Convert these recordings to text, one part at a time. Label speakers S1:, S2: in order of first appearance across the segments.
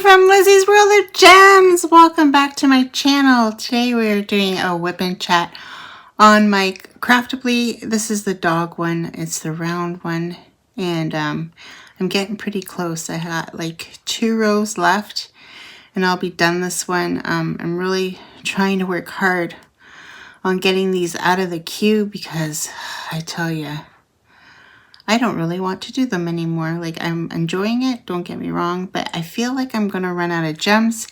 S1: From Lizzie's World of Gems. Welcome back to my channel. Today we're doing a whip and chat on my Craftibly. This is the dog one. It's the round one. And I'm getting pretty close. I had like 2 rows left and I'll be done this one. I'm really trying to work hard on getting these out of the queue because I tell you, I don't really want to do them anymore. Like, I'm enjoying it, don't get me wrong, but I feel like I'm gonna run out of gems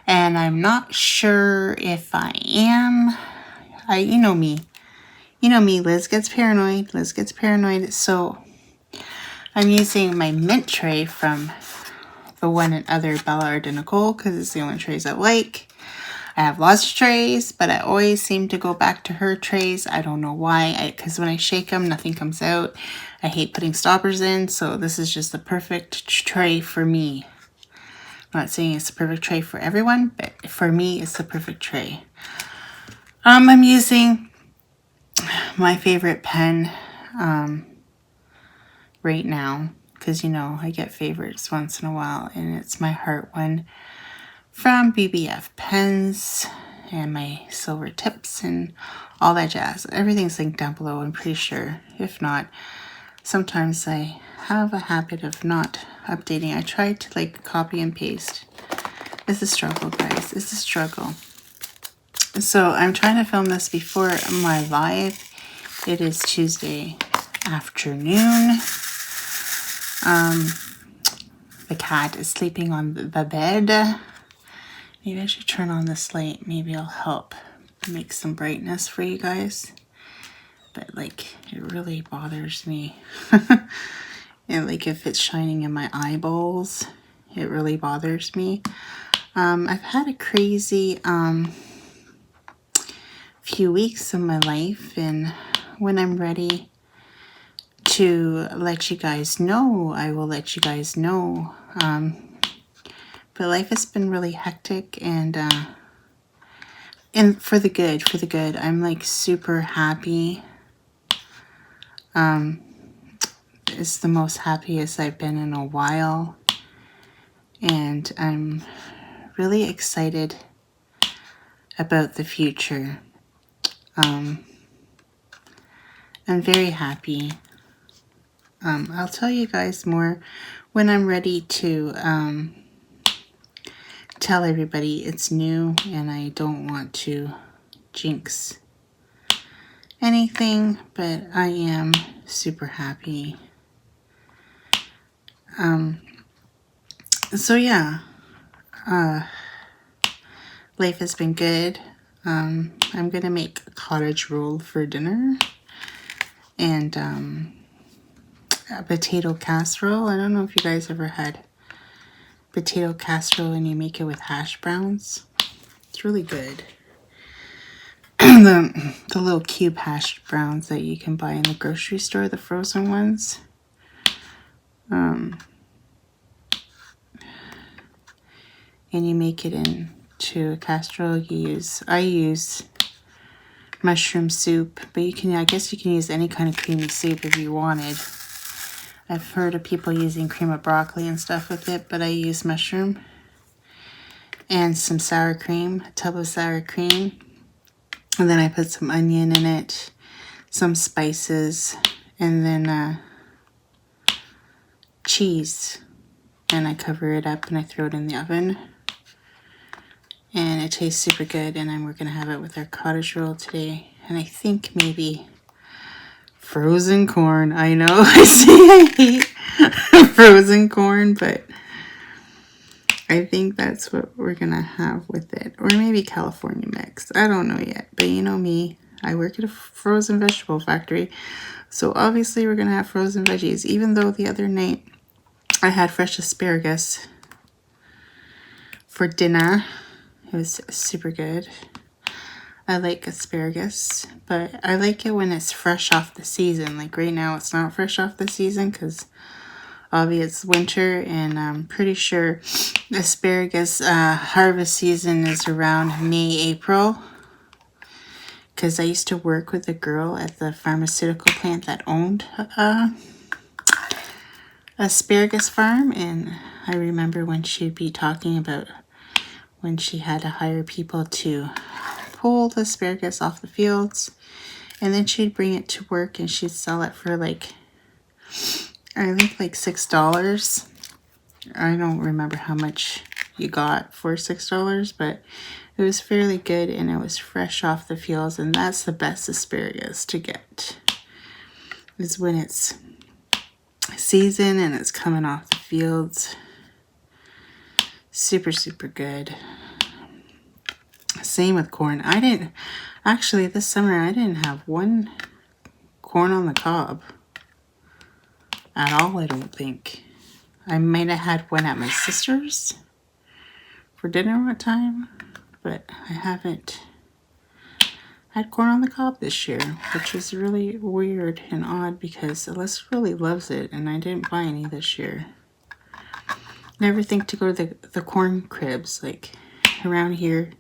S1: and I'm not sure if I am. You know me. You know me, Liz gets paranoid. So I'm using my mint tray from the one and other Bella or Nicole because it's the only trays I like. I have lots of trays, but I always seem to go back to her trays. I don't know why, because when I shake them, nothing comes out. I hate putting stoppers in, so this is just the perfect tray for me. I'm not saying it's the perfect tray for everyone, but for me, it's the perfect tray. I'm using my favorite pen right now, because, you know, I get favorites once in a while, and it's my heart one from BBF pens and my silver tips and all that jazz. Everything's linked down below, I'm pretty sure. If not, sometimes I have a habit of not updating. I try to like copy and paste. It's a struggle, guys. It's a struggle. So I'm trying to film this before my live. It is Tuesday afternoon. The cat is sleeping on the bed. Maybe I should turn on this light. Maybe it'll help make some brightness for you guys. But like, it really bothers me. And like if it's shining in my eyeballs, it really bothers me. I've had a crazy few weeks of my life, and when I'm ready to let you guys know, I will let you guys know. But life has been really hectic and for the good. I'm like super happy. It's the most happiest I've been in a while. And I'm really excited about the future. I'm very happy. I'll tell you guys more when I'm ready to tell everybody it's new, and I don't want to jinx anything, but I am super happy. So yeah, life has been good. I'm gonna make a cottage roll for dinner and a potato casserole. I don't know if you guys ever had potato casserole and you make it with hash browns. It's really good. The little cube hash browns that you can buy in the grocery store, the frozen ones. And you make it into a casserole. I use mushroom soup, but I guess you can use any kind of creamy soup if you wanted. I've heard of people using cream of broccoli and stuff with it, but I use mushroom and some sour cream, a tub of sour cream. And then I put some onion in it, some spices, and then cheese. And I cover it up and I throw it in the oven. And it tastes super good, and we're going to have it with our cottage roll today. And I think maybe frozen corn. I know, I hate frozen corn, but I think that's what we're going to have with it. Or maybe California mix. I don't know yet, but you know me. I work at a frozen vegetable factory, so obviously we're going to have frozen veggies, even though the other night I had fresh asparagus for dinner. It was super good. I like asparagus, but I like it when it's fresh off the season. Like right now it's not fresh off the season because obviously it's winter, and I'm pretty sure asparagus harvest season is around May, April. Because I used to work with a girl at the pharmaceutical plant that owned asparagus farm, and I remember when she'd be talking about when she had to hire people to pull the asparagus off the fields, and then she'd bring it to work and she'd sell it for like, I think like $6. I don't remember how much you got for $6, but it was fairly good and it was fresh off the fields, and that's the best asparagus to get, is when it's season and it's coming off the fields. Super, super good. Same with corn. I didn't, actually this summer I didn't have one corn on the cob at all, I don't think. I might have had one at my sister's for dinner one time, but I haven't had corn on the cob this year, which is really weird and odd because Alyssa really loves it and I didn't buy any this year. Never think to go to the corn cribs. Like around here,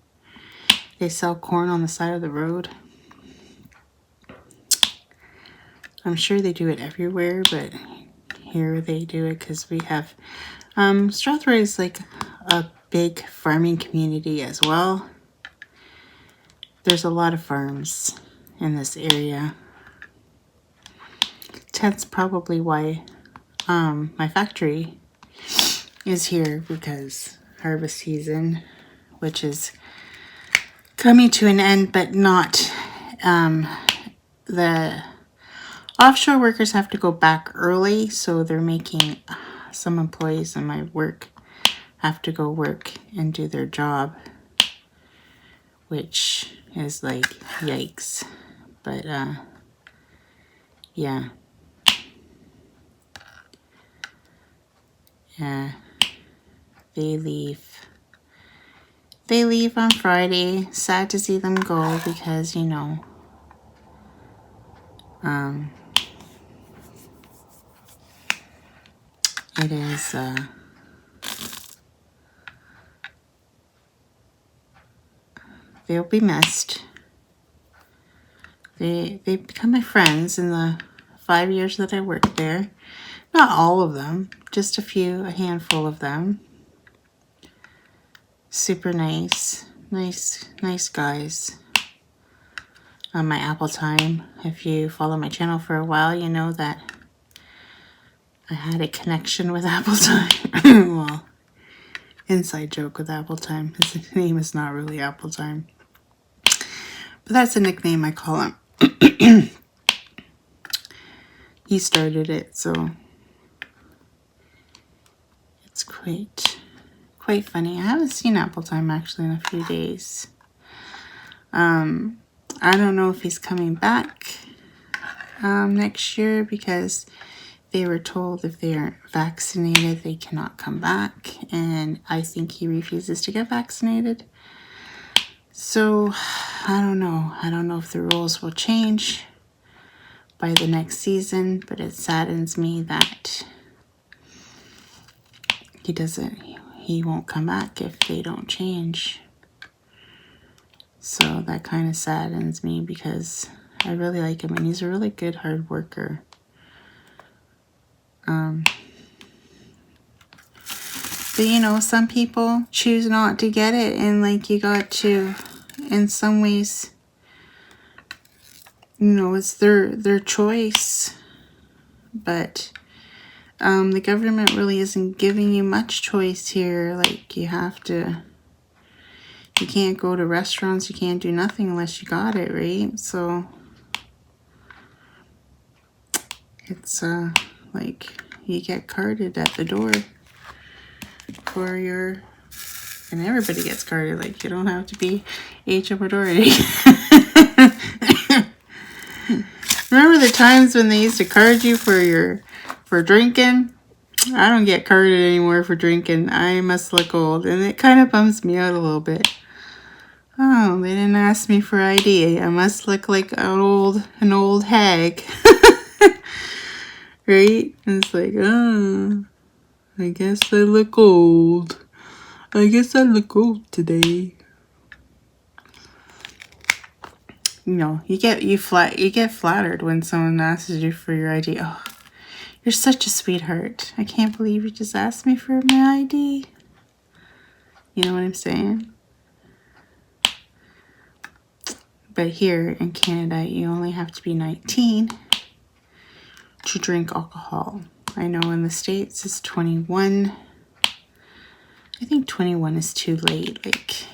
S1: they sell corn on the side of the road. I'm sure they do it everywhere, but here they do it because we have Strathroy is like a big farming community as well. There's a lot of farms in this area. That's probably why my factory is here, because harvest season, which is coming to an end, but not the offshore workers have to go back early, so they're making some employees in my work have to go work and do their job, which is like yikes. But yeah, they leave on Friday. Sad to see them go because, you know, it is they'll be missed. They become my friends in the 5 years that I worked there. Not all of them, just a handful of them. Super nice guys. On my Apple time, if you follow my channel for a while, you know that I had a connection with Apple time. Well, inside joke with Apple time. His name is not really Apple time, but that's a nickname I call him. He started it, so it's quite funny. I haven't seen Apple time actually in a few days. I don't know if he's coming back next year, because they were told if they aren't vaccinated they cannot come back, and I think he refuses to get vaccinated. So I don't know if the rules will change by the next season, but it saddens me that he won't come back if they don't change. So that kind of saddens me because I really like him and he's a really good hard worker. But you know, some people choose not to get it, and like you got to, in some ways, you know, it's their choice. But the government really isn't giving you much choice here. Like you can't go to restaurants, you can't do nothing unless you got it, right? So it's like you get carded at the door for your, and everybody gets carded. Like you don't have to be age of majority. Remember the times when they used to card you for drinking? I don't get carded anymore for drinking. I must look old. And it kind of bums me out a little bit. Oh, they didn't ask me for ID. I must look like an old hag. Right? And it's like, oh, I guess I look old. I guess I look old today. You know, you get flattered when someone asks you for your ID. Oh, you're such a sweetheart. I can't believe you just asked me for my ID. You know what I'm saying? But here in Canada, you only have to be 19 to drink alcohol. I know in the States it's 21. I think 21 is too late. Like,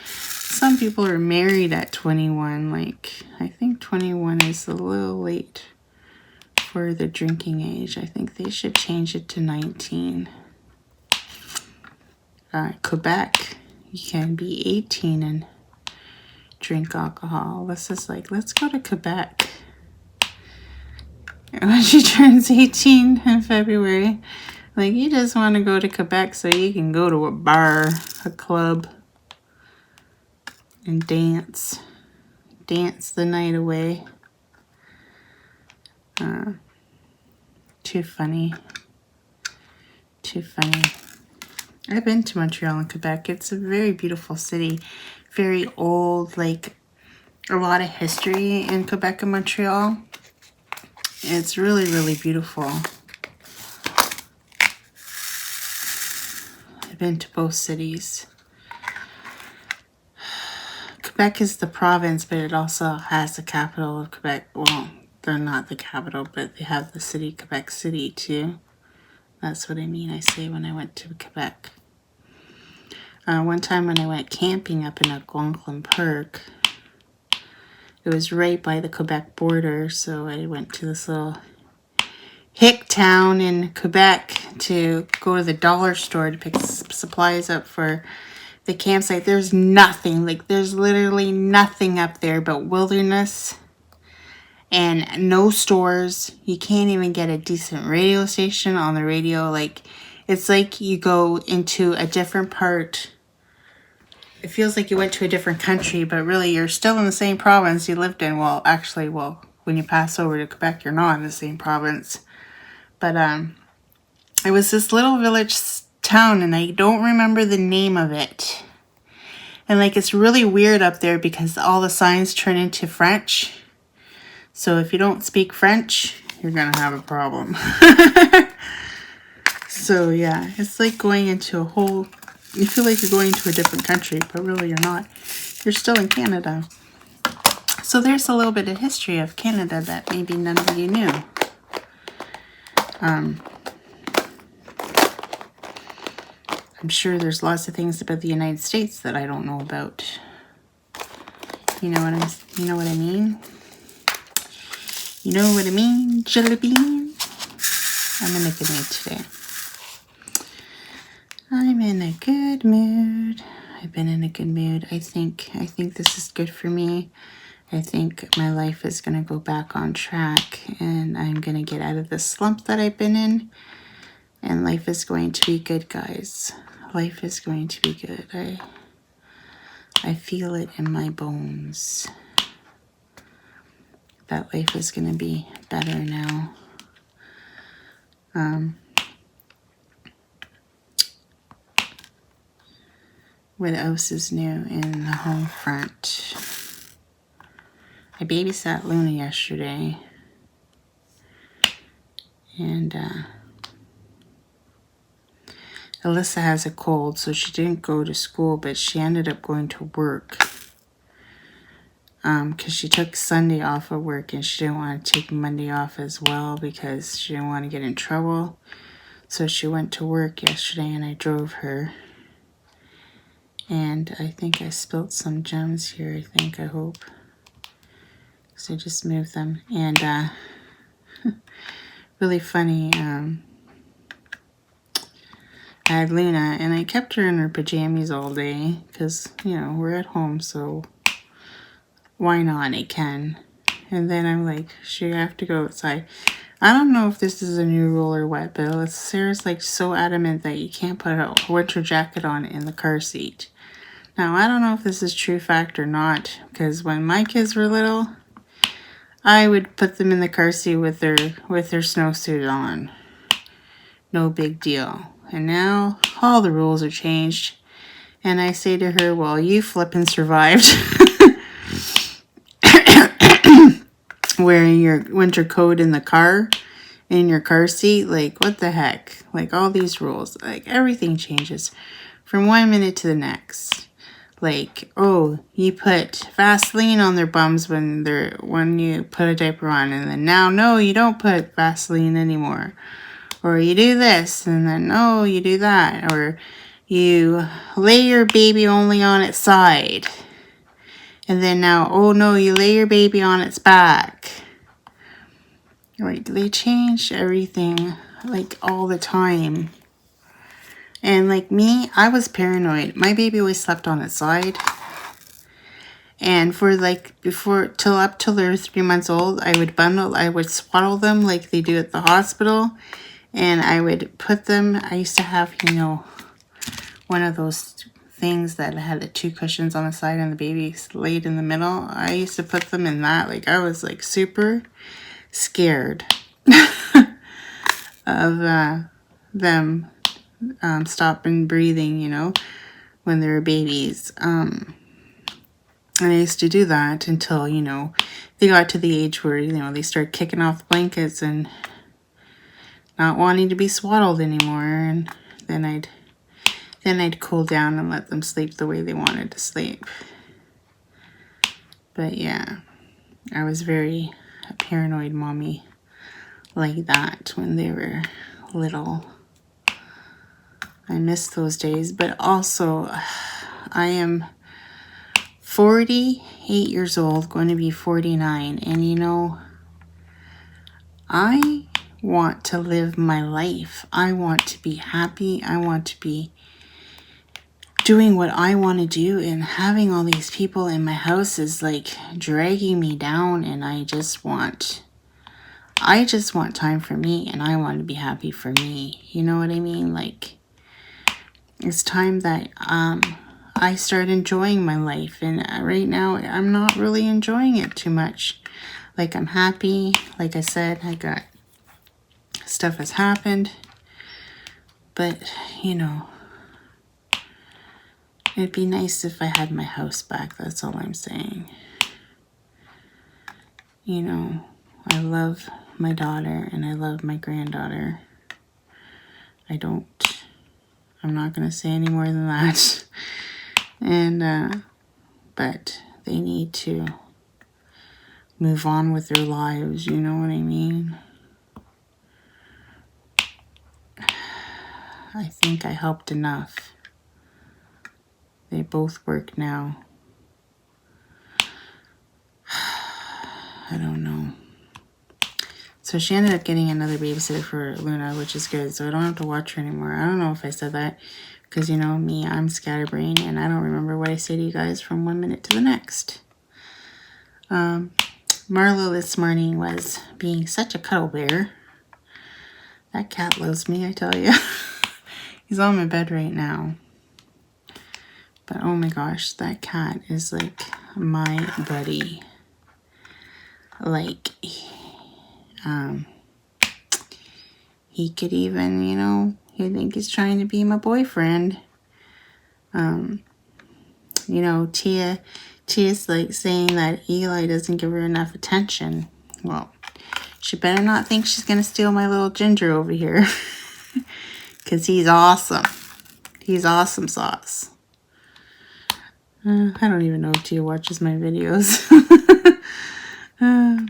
S1: some people are married at 21. Like, I think 21 is a little late for the drinking age. I think they should change it to 19. Quebec, you can be 18 and drink alcohol. This is like, let's go to Quebec. When she turns 18 in February, like, you just want to go to Quebec so you can go to a bar, a club, and dance the night away. Too funny. I've been to Montreal and Quebec. It's a very beautiful city, very old, like a lot of history in Quebec and Montreal. It's really, really beautiful. I've been to both cities. Quebec is the province, but it also has the capital of Quebec. Well, they're not the capital, but they have the city, Quebec City, too. That's what I mean. I say when I went to Quebec. One time when I went camping up in Algonquin Park, it was right by the Quebec border, so I went to this little hick town in Quebec to go to the dollar store to pick supplies up for the campsite. There's nothing, like there's literally nothing up there but wilderness and no stores. You can't even get a decent radio station on the radio. Like, it's like you go into a different part. It feels like you went to a different country, but really you're still in the same province you lived in. Well, actually, when you pass over to Quebec, you're not in the same province. But it was this little village town, and I don't remember the name of it. And like, it's really weird up there because all the signs turn into French. So if you don't speak French, you're gonna have a problem. So yeah, it's like going into a whole, you feel like you're going to a different country, but really you're not. You're still in Canada. So there's a little bit of history of Canada that maybe none of you knew. I'm sure there's lots of things about the United States that I don't know about. You know what I mean? You know what I mean, jelly bean? I'm in a good mood today. I'm in a good mood. I've been in a good mood. I think this is good for me. I think my life is going to go back on track, and I'm going to get out of the slump that I've been in, and life is going to be good, guys. Life is going to be good. I feel it in my bones that life is going to be better now. What else is new in the home front? I babysat Luna yesterday, and Alyssa has a cold, so she didn't go to school, but she ended up going to work because she took Sunday off of work, and she didn't want to take Monday off as well because she didn't want to get in trouble. So she went to work yesterday, and I drove her. And I think I spilt some gems here, I hope. So I just moved them. And really funny, I had Luna, and I kept her in her pajamas all day because, you know, we're at home, so why not? I can. And then I'm like, she have to go outside. I don't know if this is a new rule or what, but Sarah's like so adamant that you can't put a winter jacket on in the car seat. Now, I don't know if this is true fact or not, because when my kids were little, I would put them in the car seat with their snowsuit on. No big deal. And now all the rules are changed. And I say to her, well, you flippin' survived wearing your winter coat in the car, in your car seat. Like, what the heck? Like, all these rules. Like, everything changes from 1 minute to the next. Like, oh, you put Vaseline on their bums when you put a diaper on. And then now, no, you don't put Vaseline anymore. Or you do this, and then, no, you do that. Or you lay your baby only on its side. And then now, oh no, you lay your baby on its back. Like, they change everything, like, all the time. And like me, I was paranoid. My baby always slept on its side. And for like, up till they're 3 months old, I would swaddle them like they do at the hospital. And I would put them, I used to have, one of those things that had the 2 cushions on the side and the baby laid in the middle. I used to put them in that. Like, I was like super scared of them stopping breathing, when they were babies. And I used to do that until, they got to the age where, they started kicking off the blankets and not wanting to be swaddled anymore. And then I'd cool down and let them sleep the way they wanted to sleep. But yeah, I was very a paranoid mommy like that when they were little. I miss those days, but also I am 48 years old, going to be 49, and I want to live my life. I want to be happy. I want to be doing what I want to do, and having all these people in my house is like dragging me down, and I just want time for me, and I want to be happy for me. You know what I mean? Like, it's time that I start enjoying my life, and right now I'm not really enjoying it too much. Like, I'm happy. Like I said, I got stuff has happened, but it'd be nice if I had my house back. That's all I'm saying. I love my daughter and I love my granddaughter. I'm not going to say any more than that. And, but they need to move on with their lives, you know what I mean? I think I helped enough. They both work now. I don't know. So she ended up getting another babysitter for Luna, which is good. So I don't have to watch her anymore. I don't know if I said that because, me, I'm scatterbrained and I don't remember what I say to you guys from 1 minute to the next. Marlo this morning was being such a cuddle bear. That cat loves me, I tell you. He's on my bed right now. But oh my gosh, that cat is like my buddy. Like, he could even, he think he's trying to be my boyfriend. Tia's like saying that Eli doesn't give her enough attention. Well, she better not think she's going to steal my little ginger over here. Because he's awesome. He's awesome sauce. I don't even know if Tia watches my videos.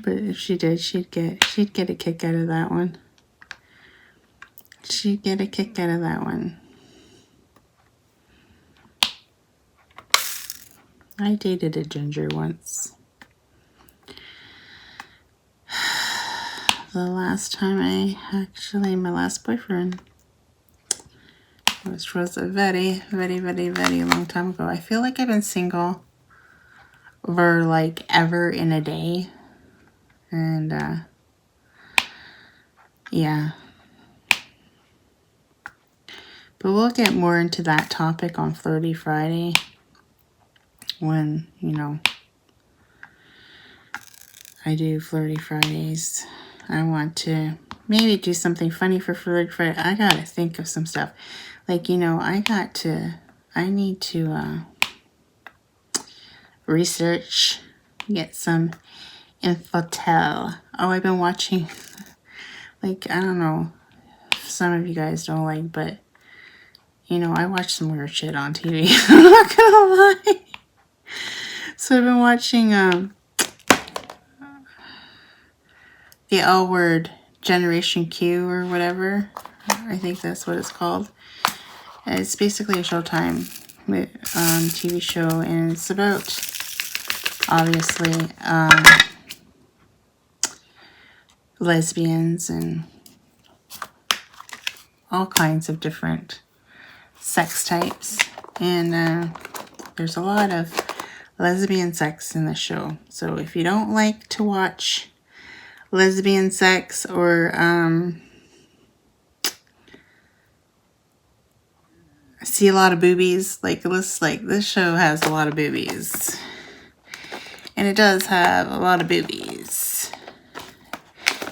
S1: But if she did, she'd get a kick out of that one. She'd get a kick out of that one. I dated a ginger once. The last time my last boyfriend, which was a very, very, very, very long time ago. I feel like I've been single for like ever in a day. And yeah. But we'll get more into that topic on Flirty Friday when, you know, I do Flirty Fridays. I want to maybe do something funny for Flirty Friday. I gotta think of some stuff. Like, you know, I need to research, get some infotel. Oh, I've been watching, like, I don't know if some of you guys don't like, but, you know, I watch some weird shit on TV. I'm not gonna lie. So I've been watching the L Word Generation Q or whatever. I think that's what it's called. It's basically a Showtime TV show, and it's about, obviously, lesbians and all kinds of different sex types. And there's a lot of lesbian sex in the show. So if you don't like to watch lesbian sex or see a lot of boobies, like this show has a lot of boobies, and it does have a lot of boobies.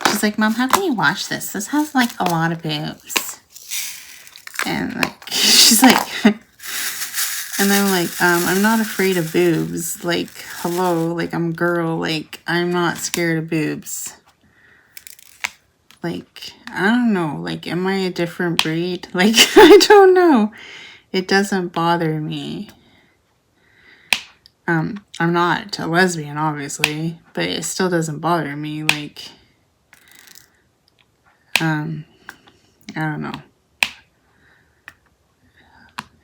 S1: She's like, Mom, how can you watch this? This has like a lot of boobs. And like, she's like, and I'm like, I'm not afraid of boobs. Like, hello, like I'm a girl. Like, I'm not scared of boobs. Like, I don't know. Like, am I a different breed? Like, I don't know. It doesn't bother me. I'm not a lesbian, obviously, but it still doesn't bother me. Like, I don't know.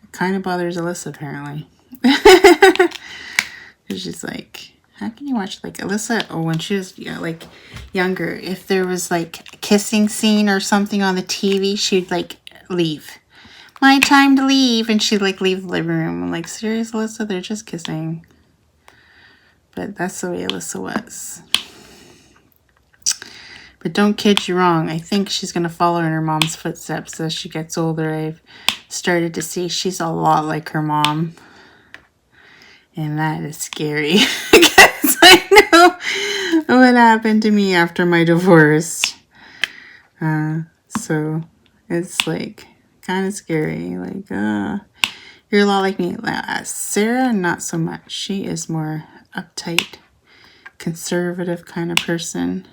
S1: It kind of bothers Alyssa, apparently. She's like, how can you watch, like, Alyssa, oh, when she was, like, younger, if there was, like, a kissing scene or something on the TV, she'd, like, leave. My time to leave. And she'd, like, leave the living room. I'm like, serious, Alyssa? They're just kissing. But that's the way Alyssa was. But don't kid you wrong. I think she's going to follow in her mom's footsteps as she gets older. I've started to see she's a lot like her mom. And that is scary. Because I know what happened to me after my divorce. So it's like kind of scary. Like, you're a lot like me. Sarah, not so much. She is more uptight, conservative kind of person.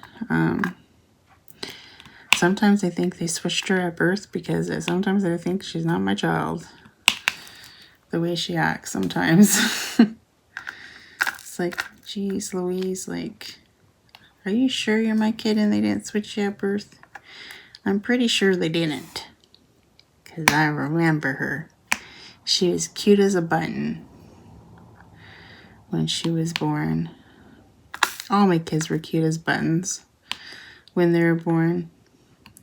S1: Sometimes I think they switched her at birth because sometimes I think she's not my child. The way she acts sometimes. It's like, geez, Louise, like, are you sure you're my kid and they didn't switch you at birth? I'm pretty sure they didn't. Because I remember her. She was cute as a button when she was born. All my kids were cute as buttons when they were born.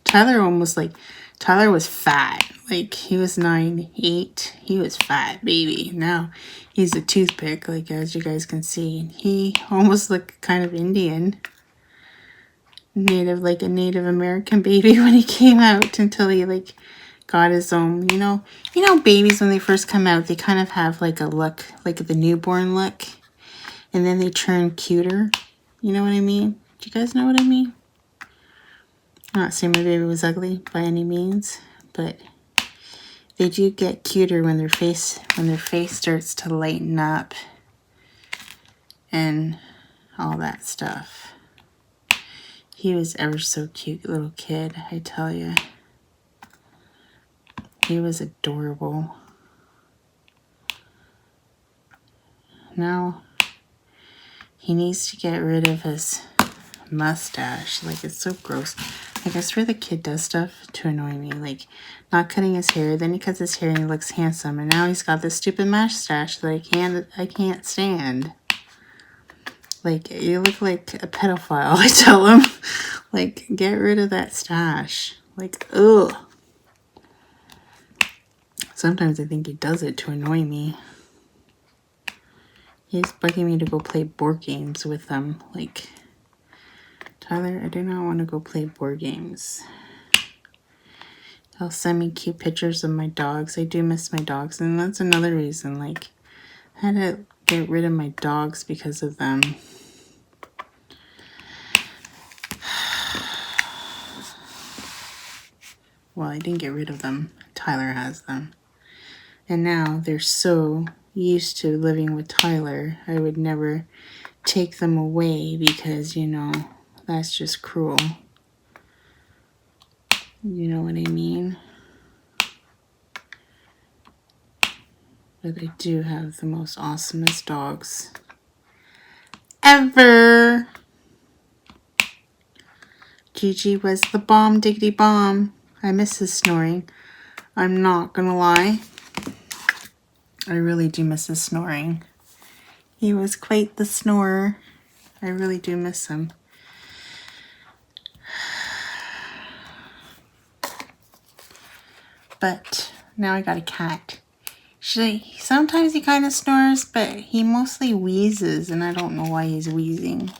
S1: Tyler was fat. Like, he was 9'8". He was fat, baby. Now, he's a toothpick, like, as you guys can see. He almost looked kind of Indian. Like a Native American baby when he came out until he, like, got his own, you know, babies when they first come out, they kind of have, like, a look, like the newborn look. And then they turn cuter. You know what I mean? Do you guys know what I mean? I'm not saying my baby was ugly by any means, but they do get cuter when their face starts to lighten up and all that stuff. He was ever so cute little kid, I tell you. He was adorable. Now he needs to get rid of his mustache. Like, it's so gross. Like, I swear the kid does stuff to annoy me. Like, not cutting his hair. Then he cuts his hair and he looks handsome. And now he's got this stupid mustache that I can't stand. Like, you look like a pedophile, I tell him. Like, get rid of that stash. Like, ugh. Sometimes I think he does it to annoy me. He's bugging me to go play board games with him. Like, Tyler, I do not want to go play board games. They'll send me cute pictures of my dogs. I do miss my dogs, and that's another reason. Like, I had to get rid of my dogs because of them. Well, I didn't get rid of them. Tyler has them. And now they're so used to living with Tyler, I would never take them away because, you know, that's just cruel. You know what I mean? But I do have the most awesomest dogs ever. Gigi was the bomb diggity bomb. I miss his snoring. I'm not gonna lie. I really do miss his snoring. He was quite the snorer. I really do miss him. But now I got a cat. Sometimes he kind of snores, but he mostly wheezes, and I don't know why he's wheezing.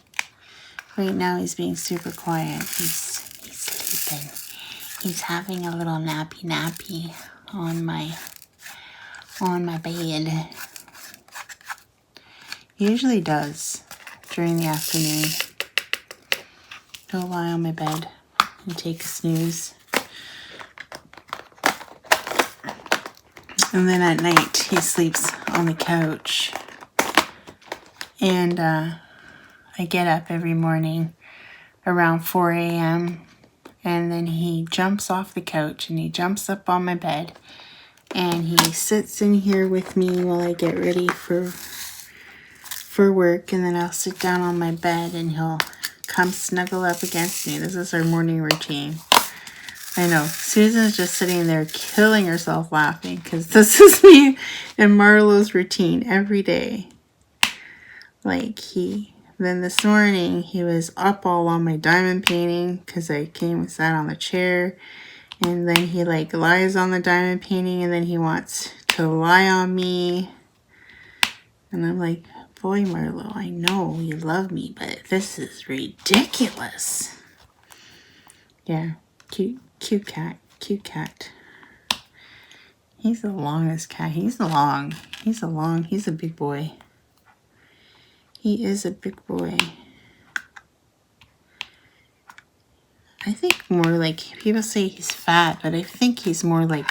S1: Right now he's being super quiet. He's sleeping. He's having a little nappy on my bed. He usually does during the afternoon. He'll lie on my bed and take a snooze. And then at night, he sleeps on the couch. And I get up every morning around 4 a.m. And then he jumps off the couch and he jumps up on my bed. And he sits in here with me while I get ready for work. And then I'll sit down on my bed and he'll come snuggle up against me. This is our morning routine. I know, Susan's just sitting there killing herself laughing because this is me and Marlo's routine every day. Like then this morning he was up all on my diamond painting because I came and sat on the chair, and then he like lies on the diamond painting and then he wants to lie on me. And I'm like, boy Marlo, I know you love me, but this is ridiculous. Yeah, cute cat. He's the longest cat. He's a big boy. He is a big boy. I think more like, people say he's fat, but I think he's more like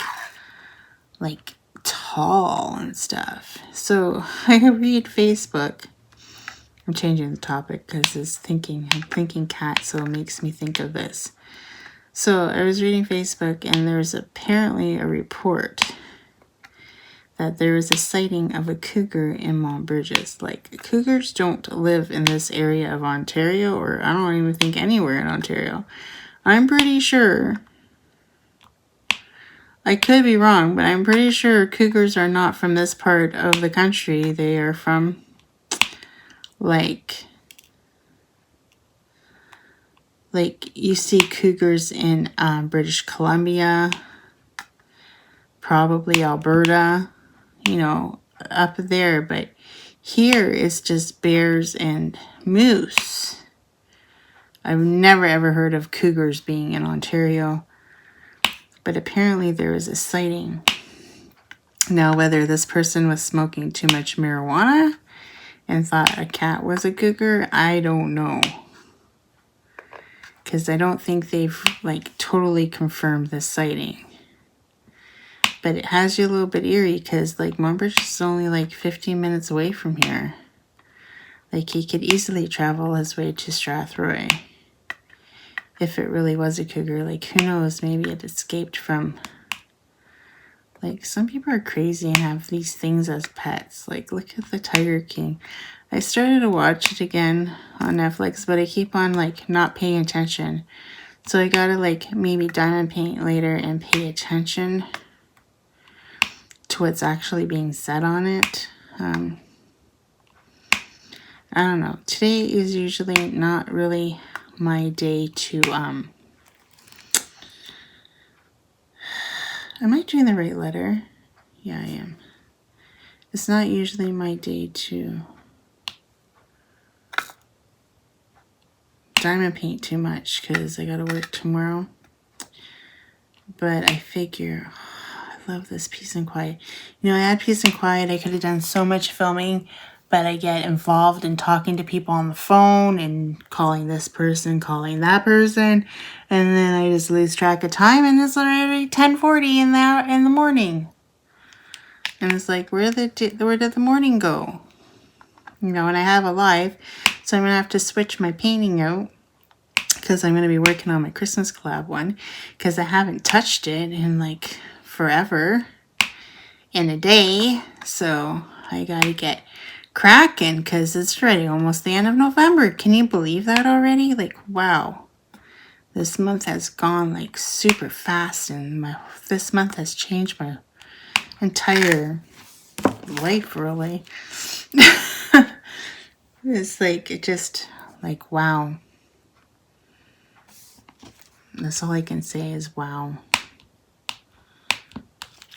S1: tall and stuff. So I read Facebook. I'm changing the topic because I'm thinking cat, so it makes me think of this. So I was reading Facebook, and there's apparently a report that there was a sighting of a cougar in Mont Burgess. Like, cougars don't live in this area of Ontario, or I don't even think anywhere in Ontario. I'm pretty sure, I could be wrong, but I'm pretty sure cougars are not from this part of the country. They are from, like you see cougars in British Columbia, probably Alberta, you know, up there. But here is just bears and moose. I've never ever heard of cougars being in Ontario, but apparently there was a sighting. Now, whether this person was smoking too much marijuana and thought a cat was a cougar, I don't know. Because I don't think they've like totally confirmed this sighting. But it has you a little bit eerie because like Mont Burgess is only like 15 minutes away from here. Like he could easily travel his way to Strathroy. If it really was a cougar, like who knows, maybe it escaped from, like some people are crazy and have these things as pets. Like look at the Tiger King. I started to watch it again on Netflix, but I keep on like not paying attention. So I gotta like maybe diamond paint later and pay attention to what's actually being said on it. I don't know. Today is usually not really my day to, am I doing the right letter? Yeah, I am. It's not usually my day to diamond paint too much because I gotta work tomorrow. But I figure, I love this peace and quiet. You know, I had peace and quiet. I could have done so much filming, but I get involved in talking to people on the phone and calling this person, calling that person, and then I just lose track of time, and it's already 10:40 in the morning. And it's like, where did the morning go? You know, and I have a live, so I'm going to have to switch my painting out because I'm going to be working on my Christmas collab one because I haven't touched it in like forever in a day. So I got to get cracking because it's already almost the end of November. Can you believe that already? Like, wow. This month has gone like super fast, and this month has changed my entire life, really. It's like, it just, like, wow. That's all I can say is wow.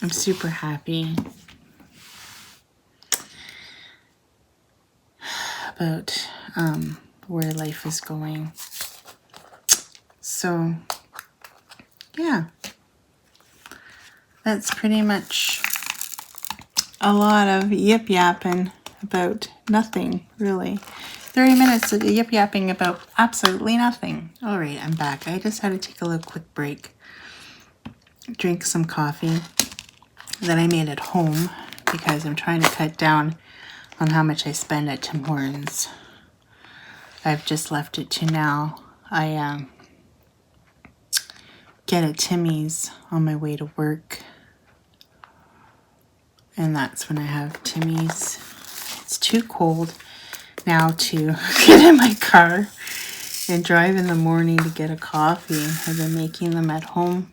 S1: I'm super happy about where life is going. So, yeah. That's pretty much a lot of yip-yapping about nothing, really. 30 minutes of yip-yapping about absolutely nothing. All right, I'm back. I just had to take a little quick break. Drink some coffee that I made at home because I'm trying to cut down on how much I spend at Tim Hortons. I've just left it to now. I get a Timmy's on my way to work. And that's when I have Timmy's. It's too cold now to get in my car and drive in the morning to get a coffee. I've been making them at home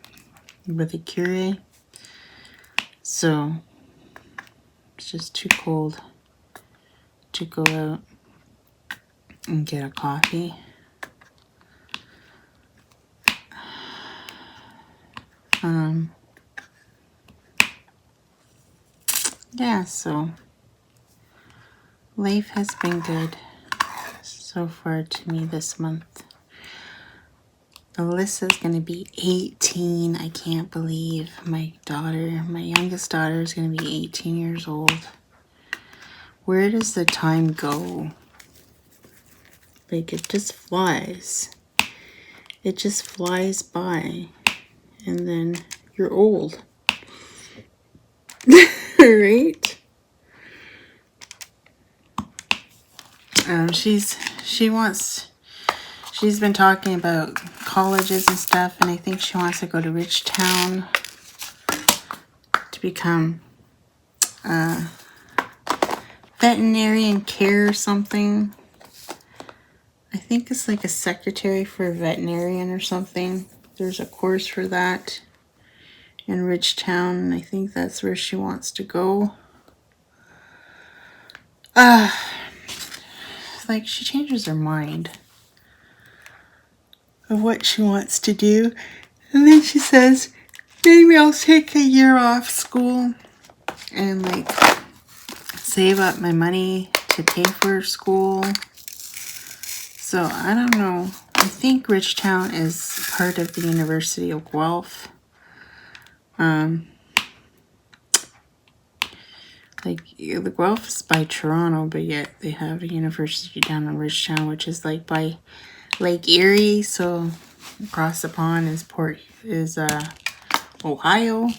S1: with a Keurig. So it's just too cold to go out and get a coffee. Yeah, so life has been good so far to me this month. Alyssa's going to be 18. I can't believe my youngest daughter is going to be 18 years old. Where does the time go? Like, it just flies. It just flies by. And then you're old. Right? She's been talking about colleges and stuff, and I think she wants to go to Ridgetown to become veterinarian care or something. I think it's like a secretary for a veterinarian or something. There's a course for that in Ridgetown, and I think that's where she wants to go. Like, she changes her mind of what she wants to do, and then she says, maybe I'll take a year off school and like save up my money to pay for school. So I don't know. I think Ridgetown is part of the University of Guelph. Like, the Guelph is by Toronto, but yet they have a university down in Ridgetown, which is like by Lake Erie. So across the pond is Ohio.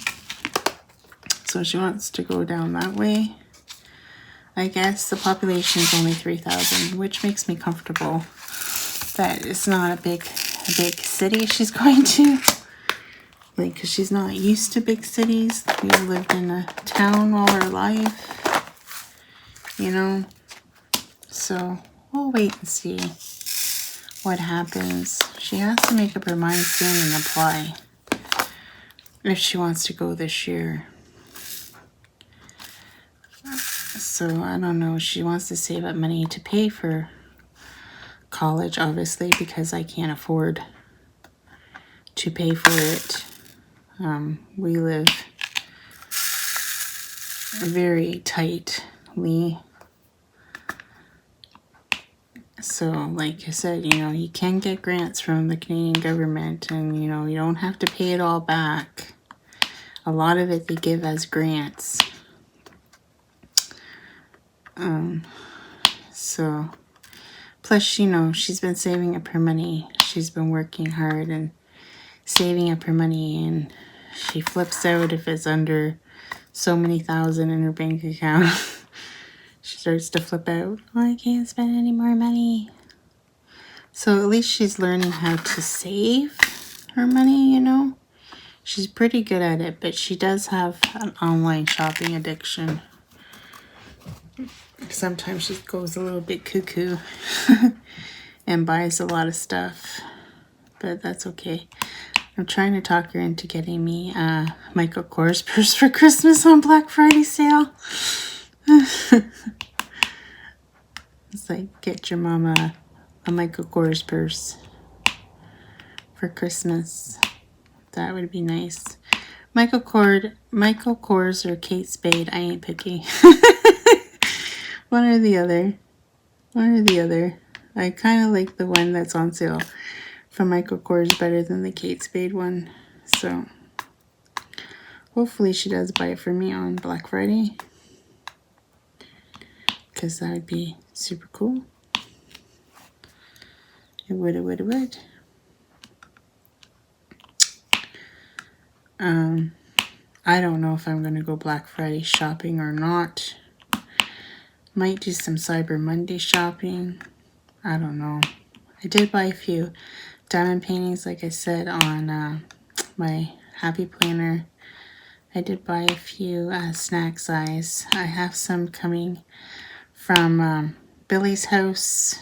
S1: So she wants to go down that way. I guess the population is only 3,000, which makes me comfortable that it's not a big city she's going to. Like, because she's not used to big cities. We've lived in a town all our life, you know. So we'll wait and see what happens. She has to make up her mind soon and apply if she wants to go this year. So I don't know. She wants to save up money to pay for college, obviously, because I can't afford to pay for it. We live very tightly. So, like I said, you know, you can get grants from the Canadian government, and, you know, you don't have to pay it all back. A lot of it they give as grants. So, plus, you know, she's been saving up her money. She's been working hard and saving up her money, and she flips out if it's under so many thousand in her bank account. She starts to flip out. Oh, I can't spend any more money. So at least she's learning how to save her money, you know. She's pretty good at it, but she does have an online shopping addiction. Sometimes she goes a little bit cuckoo and buys a lot of stuff, but that's okay. I'm trying to talk her into getting me a Michael Kors purse for Christmas on Black Friday sale. It's like, get your mama a Michael Kors purse for Christmas. That would be nice. Michael Kors or Kate Spade. I ain't picky. One or the other. One or the other. I kind of like the one that's on sale from Michael Kors better than the Kate Spade one. So hopefully she does buy it for me on Black Friday, because that would be super cool. It would. I don't know if I'm going to go Black Friday shopping or not. Might do some Cyber Monday shopping. I don't know. I did buy a few diamond paintings, like I said, on my Happy Planner. I did buy a few snack size. I have some coming from Billy's house.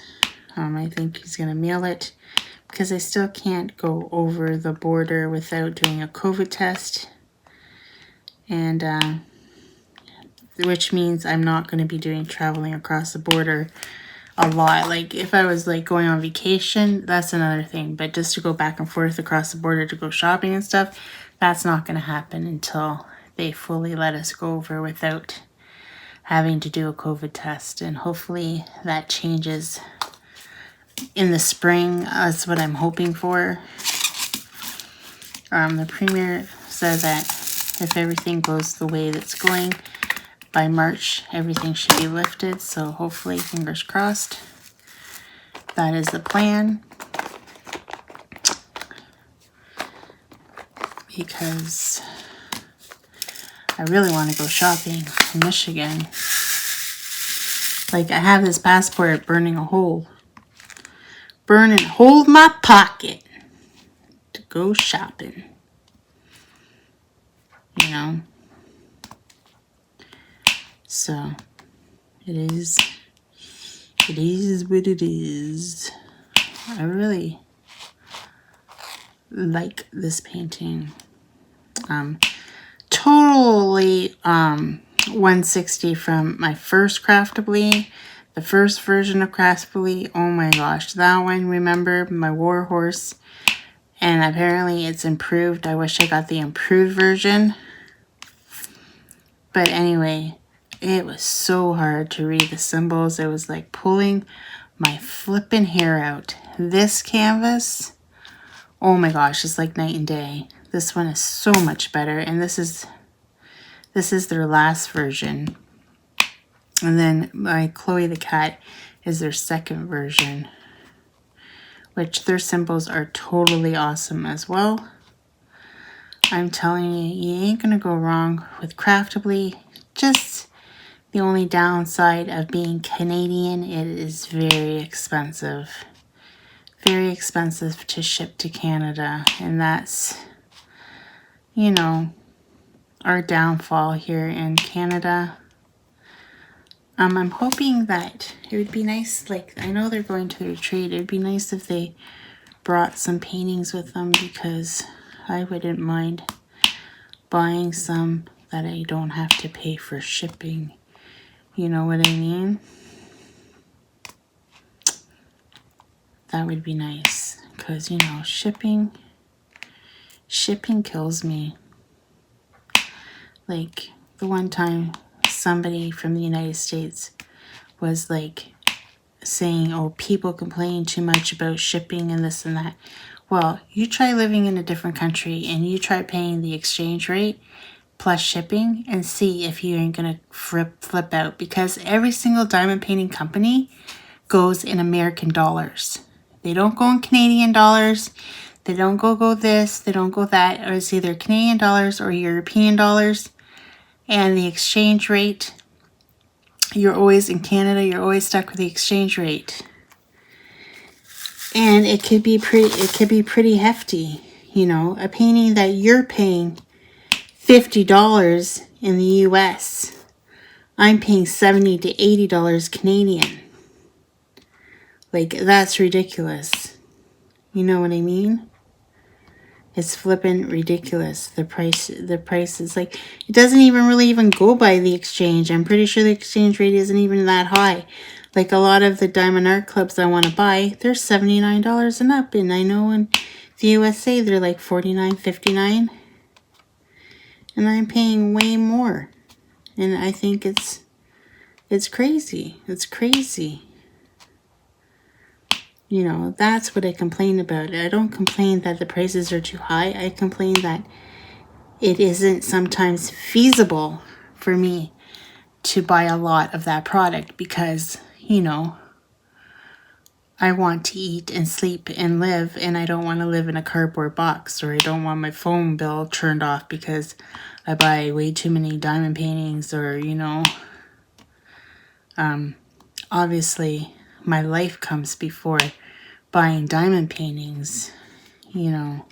S1: I think he's going to mail it, because I still can't go over the border without doing a COVID test. And which means I'm not going to be doing traveling across the border a lot. Like, if I was like going on vacation, that's another thing. But just to go back and forth across the border to go shopping and stuff, that's not going to happen until they fully let us go over without having to do a COVID test. And hopefully that changes in the spring. That's what I'm hoping for. The Premier said that if everything goes the way that's going, by March everything should be lifted. So hopefully, fingers crossed, that is the plan. Because I really want to go shopping in Michigan. Like, I have this passport burning a hole. Burning a hole in my pocket to go shopping. You know? So, it is what it is. I really like this painting. Totally 160 from my first Craftibly. The first version of Craftibly. Oh my gosh, that one, remember, my war horse. And apparently it's improved. I wish I got the improved version. But anyway, it was so hard to read the symbols. It was like pulling my flippin' hair out. This canvas, oh my gosh, it's like night and day. This one is so much better, and this is their last version. And then my Chloe the Cat is their second version, which their symbols are totally awesome as well. I'm telling you, you ain't gonna go wrong with Craftibly. Just the only downside of being Canadian, it is very expensive. Very expensive to ship to Canada, and that's, you know, our downfall here in Canada. I'm hoping that it would be nice, like, I know they're going to the retreat. It would be nice if they brought some paintings with them, because I wouldn't mind buying some that I don't have to pay for shipping. You know what I mean? That would be nice, because, you know, shipping kills me. Like, the one time somebody from the United States was like saying, oh, people complain too much about shipping and this and that. Well, you try living in a different country and you try paying the exchange rate plus shipping and see if you ain't gonna flip out, because every single diamond painting company goes in American dollars. They don't go in Canadian dollars. They don't go this, they don't go that. Or it's either Canadian dollars or European dollars. And the exchange rate, you're always in Canada, you're always stuck with the exchange rate. And it could be pretty hefty. You know, a painting that you're paying $50 in the US, I'm paying $70 to $80 Canadian. Like, that's ridiculous. You know what I mean? It's flippin' ridiculous. The price is like, it doesn't even really go by the exchange. I'm pretty sure the exchange rate isn't even that high. Like, a lot of the diamond art clubs I want to buy, they're $79 and up. And I know in the USA they're like $49, $59. And I'm paying way more. And I think it's crazy. It's crazy. You know, that's what I complain about. I don't complain that the prices are too high. I complain that it isn't sometimes feasible for me to buy a lot of that product because, you know, I want to eat and sleep and live, and I don't want to live in a cardboard box, or I don't want my phone bill turned off because I buy way too many diamond paintings, or, you know, obviously my life comes before buying diamond paintings, you know.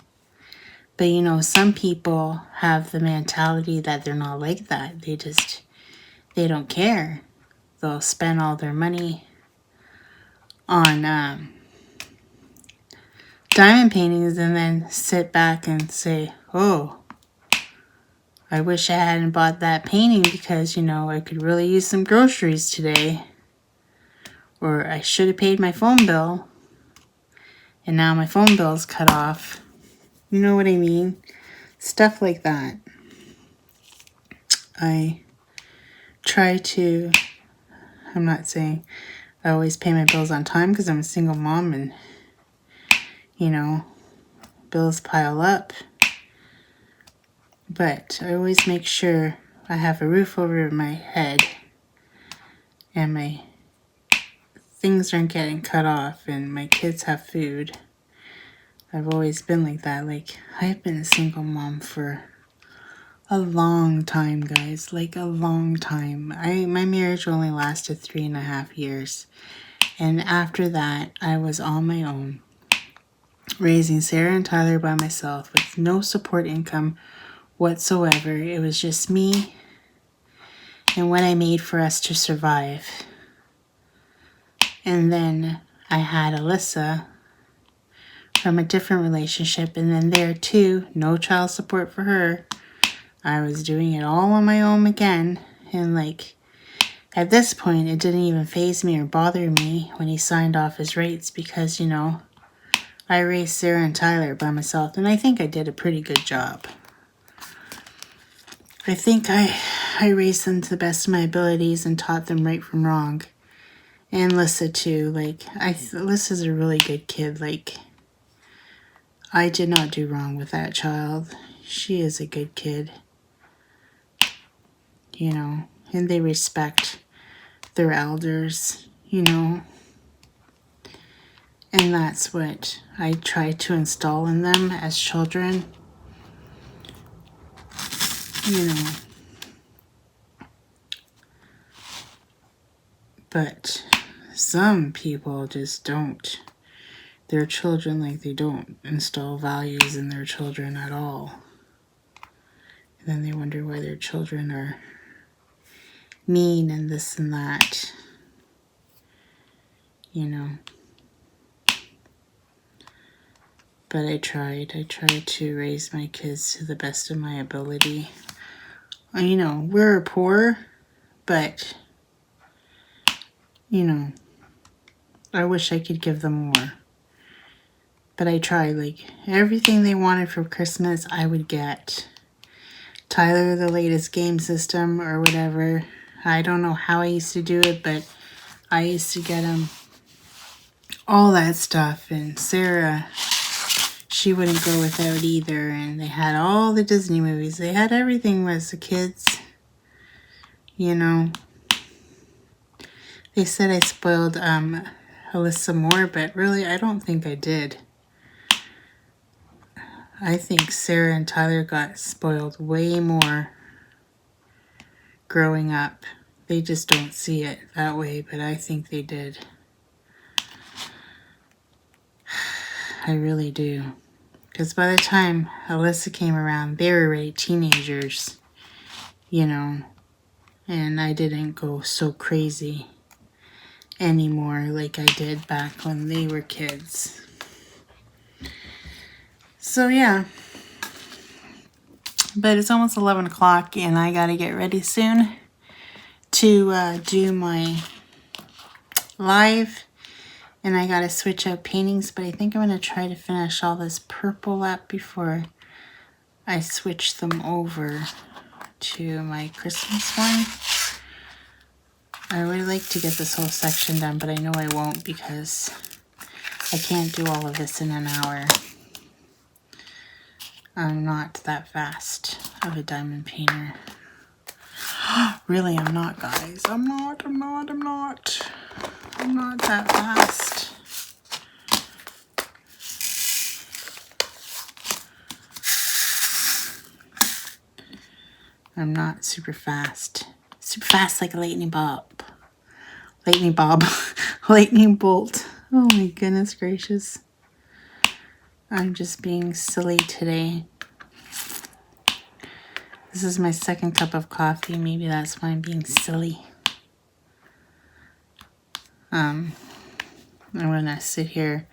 S1: But, you know, some people have the mentality that they're not like that. They don't care. They'll spend all their money on diamond paintings and then sit back and say, oh, I wish I hadn't bought that painting because, you know, I could really use some groceries today. Or I should have paid my phone bill. And now my phone bill's cut off. You know what I mean? Stuff like that. I try to, I'm not saying I always pay my bills on time because I'm a single mom and, you know, bills pile up. But I always make sure I have a roof over my head and my things aren't getting cut off and my kids have food. I've always been like that. Like, I've been a single mom for a long time, guys. Like, a long time. My marriage only lasted 3.5 years. And after that, I was on my own, raising Sarah and Tyler by myself with no support income whatsoever. It was just me and what I made for us to survive. And then I had Alyssa from a different relationship, and then there too, no child support for her. I was doing it all on my own again, and like, at this point, it didn't even faze me or bother me when he signed off his rates because, you know, I raised Sarah and Tyler by myself, and I think I did a pretty good job. I think I raised them to the best of my abilities and taught them right from wrong. And Lissa too. Like, Lissa's a really good kid. Like, I did not do wrong with that child. She is a good kid. You know, and they respect their elders, you know. And that's what I try to install in them as children. You know. But some people just don't. Their children, like, they don't install values in their children at all. And then they wonder why their children are mean and this and that. You know. But I tried to raise my kids to the best of my ability. You know, we're poor, but, you know, I wish I could give them more. But I tried, like, everything they wanted for Christmas, I would get. Tyler, the latest game system or whatever. I don't know how I used to do it, but I used to get him all that stuff. And Sarah, she wouldn't go without either. And they had all the Disney movies. They had everything as the kids. You know. They said I spoiled Alyssa more, but really I don't think I did. I think Sarah and Tyler got spoiled way more growing up. They just don't see it that way, but I think they did. I really do. Because by the time Alyssa came around, they were already teenagers, you know, and I didn't go so crazy anymore like I did back when they were kids. So yeah. But it's almost 11 o'clock and I gotta get ready soon to do my live. And I gotta switch out paintings, but I think I'm gonna try to finish all this purple up before I switch them over to my Christmas one. I would like to get this whole section done, but I know I won't because I can't do all of this in an hour. I'm not that fast of a diamond painter. Really, I'm not, guys. I'm not that fast. I'm not super fast. Super fast like a lightning bolt. Lightning bolt. Oh my goodness gracious. I'm just being silly today. This is my second cup of coffee. Maybe that's why I'm being silly. I'm gonna sit here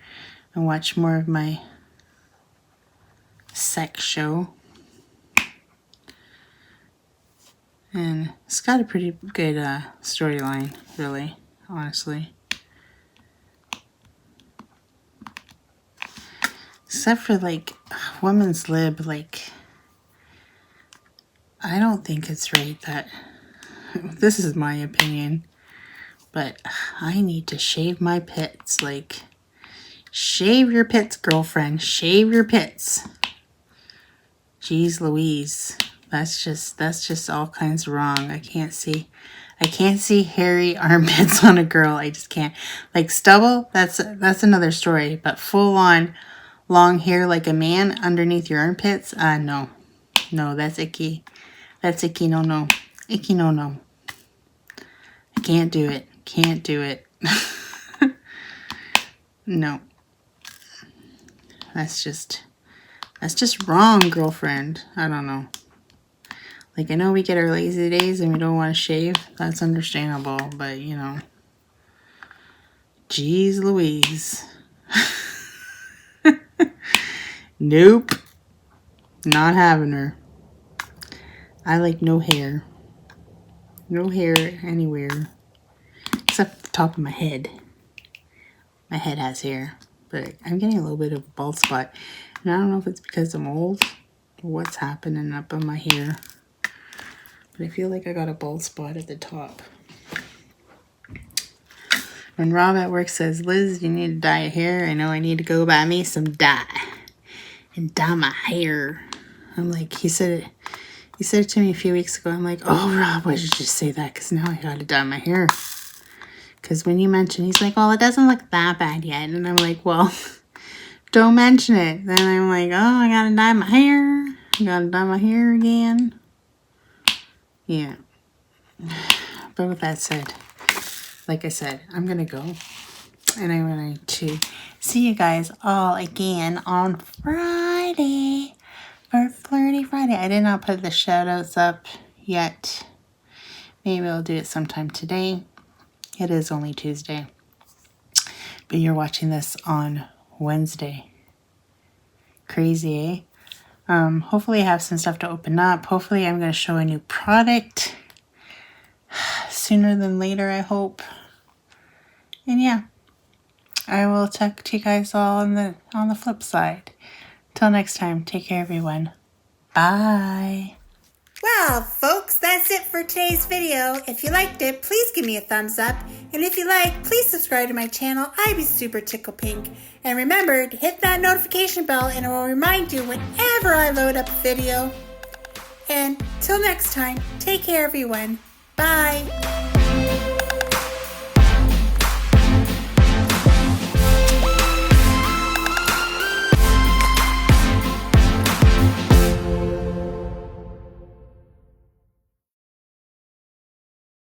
S1: and watch more of my sex show. And it's got a pretty good storyline, really, honestly. Except for, like, woman's lib, like, I don't think it's right that, this is my opinion, but I need to shave my pits. Like, shave your pits, girlfriend. Shave your pits. Jeez Louise. That's just all kinds wrong. I can't see hairy armpits on a girl. I just can't. Like stubble, that's another story. But full on long hair like a man underneath your armpits, no. No, that's icky. That's icky, no. Icky, no. I can't do it. Can't do it. No. That's just wrong, girlfriend. I don't know. Like, I know we get our lazy days and we don't want to shave. That's understandable, but, you know. Jeez Louise. Nope. Not having her. I like no hair. No hair anywhere. Except the top of my head. My head has hair. But I'm getting a little bit of a bald spot. And I don't know if it's because I'm old or what's happening up on my hair. But I feel like I got a bald spot at the top. When Rob at work says, Liz, you need to dye your hair, I know I need to go buy me some dye. And dye my hair. I'm like, he said it to me a few weeks ago. I'm like, oh, Rob, why did you just say that? Because now I got to dye my hair. Because when you mention, he's like, well, it doesn't look that bad yet. And I'm like, well, don't mention it. Then I'm like, oh, I got to dye my hair. I got to dye my hair again. Yeah. But with that said, like I said, I'm going to go. And I'm going to see you guys all again on Friday for Flirty Friday. I did not put the shout outs up yet. Maybe I'll do it sometime today. It is only Tuesday. But you're watching this on Wednesday. Crazy, eh? Hopefully I have some stuff to open up. Hopefully I'm going to show a new product sooner than later, I hope. And yeah, I will talk to you guys all on the flip side. Till next time, take care everyone. Bye. Well, folks, that's it for today's video. If you liked it, please give me a thumbs up. And if you like, please subscribe to my channel. I'd be super tickle pink. And remember to hit that notification bell and it will remind you whenever I load up a video. And till next time, take care everyone. Bye.